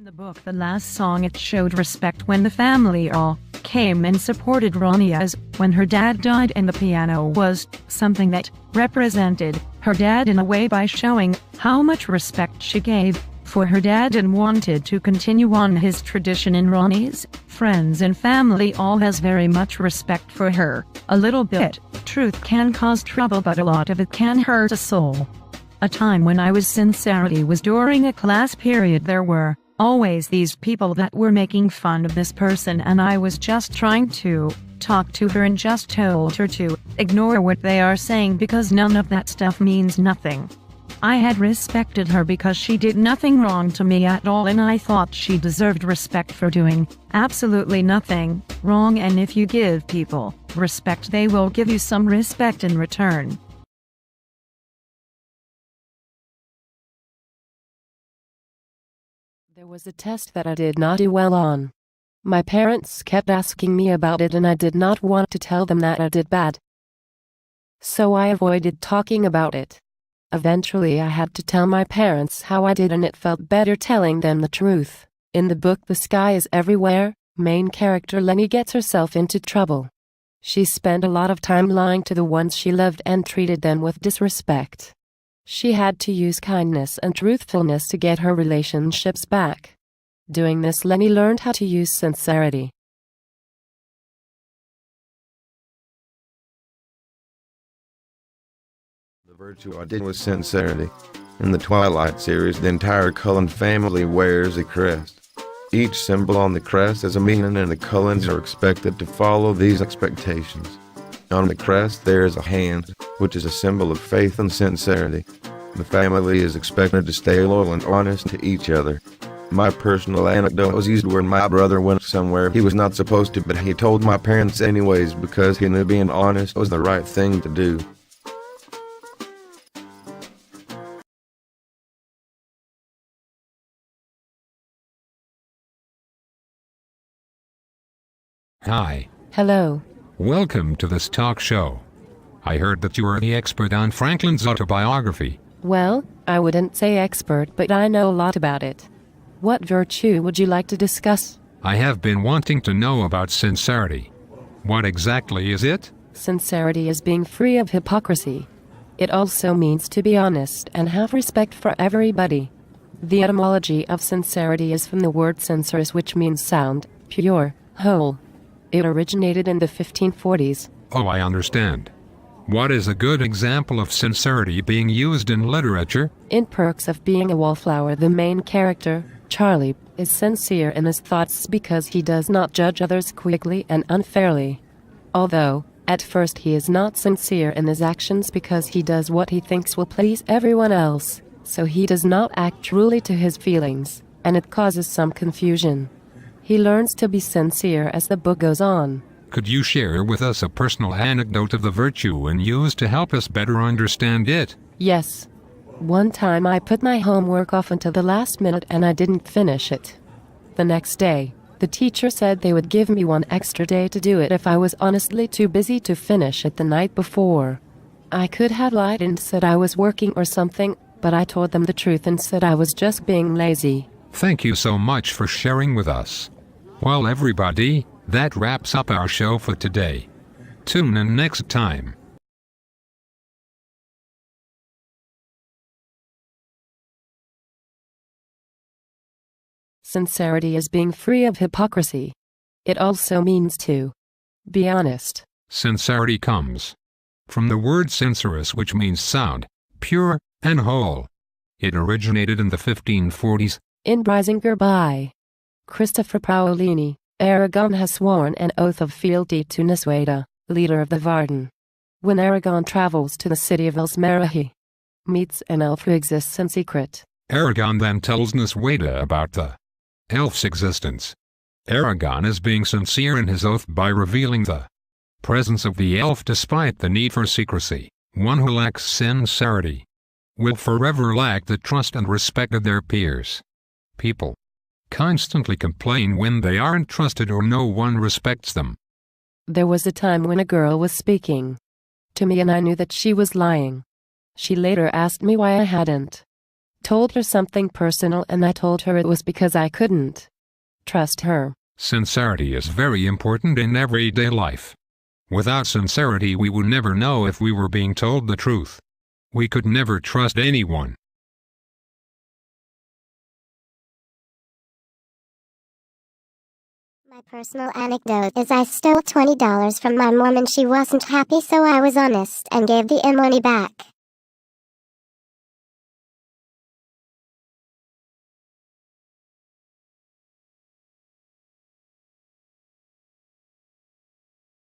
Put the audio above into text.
In the book The Last Song, it showed respect when the family all came and supported Ronnie, as when her dad died, and the piano was something that represented her dad in a way by showing how much respect she gave for her dad and wanted to continue on his tradition. In Ronnie's friends and family all has very much respect for her. A little bit truth can cause trouble, but a lot of it can hurt a soul. A time when I was sincerity was during a class period. There were always these people that were making fun of this person, and I was just trying to talk to her and just told her to ignore what they are saying because none of that stuff means nothing. I had respected her because she did nothing wrong to me at all, and I thought she deserved respect for doing absolutely nothing wrong. And if you give people respect, they will give you some respect in return. There was a test that I did not do well on. My parents kept asking me about it, and I did not want to tell them that I did bad. So I avoided talking about it. Eventually I had to tell my parents how I did, and it felt better telling them the truth. In the book The Sky is Everywhere, main character Lenny gets herself into trouble. She spent a lot of time lying to the ones she loved and treated them with disrespect. She had to use kindness and truthfulness to get her relationships back. Doing this, Lenny learned how to use sincerity. The virtue I did was sincerity. In the Twilight series, the entire Cullen family wears a crest. Each symbol on the crest has a meaning, and the Cullens are expected to follow these expectations. On the crest there is a hand, which is a symbol of faith and sincerity. The family is expected to stay loyal and honest to each other. My personal anecdote was used where my brother went somewhere he was not supposed to, but he told my parents anyways because he knew being honest was the right thing to do. Hi. Hello. Welcome to this talk show. I heard that you are the expert on Franklin's autobiography. Well, I wouldn't say expert, but I know a lot about it. What virtue would you like to discuss? I have been wanting to know about sincerity. What exactly is it? Sincerity is being free of hypocrisy. It also means to be honest and have respect for everybody. The etymology of sincerity is from the word sincerus, which means sound, pure, whole. It originated in the 1540s. Oh, I understand. What is a good example of sincerity being used in literature? In Perks of Being a Wallflower, the main character, Charlie, is sincere in his thoughts because he does not judge others quickly and unfairly. Although, at first he is not sincere in his actions because he does what he thinks will please everyone else, so he does not act truly to his feelings, and it causes some confusion. He learns to be sincere as the book goes on. Could you share with us a personal anecdote of the virtue and use to help us better understand it? Yes. One time I put my homework off until the last minute and I didn't finish it. The next day, the teacher said they would give me one extra day to do it if I was honestly too busy to finish it the night before. I could have lied and said I was working or something, but I told them the truth and said I was just being lazy. Thank you so much for sharing with us. Well, everybody, that wraps up our show for today. Tune in next time. Sincerity is being free of hypocrisy. It also means to be honest. Sincerity comes from the word sincerus, which means sound, pure, and whole. It originated in the 1540s. In Brisinger by Christopher Paolini, Aragon has sworn an oath of fealty to Nisueda, leader of the Varden. When Aragon travels to the city of Elsmerahi, meets an elf who exists in secret. Aragon then tells Nisueda about the elf's existence. Aragon is being sincere in his oath by revealing the presence of the elf despite the need for secrecy. One who lacks sincerity will forever lack the trust and respect of their peers. People constantly complain when they aren't trusted or no one respects them. There was a time when a girl was speaking to me and I knew that she was lying. She later asked me why I hadn't told her something personal, and I told her it was because I couldn't trust her. Sincerity is very important in everyday life. Without sincerity, we would never know if we were being told the truth. We could never trust anyone. My personal anecdote is I stole $20 from my mom and she wasn't happy, so I was honest and gave the money back.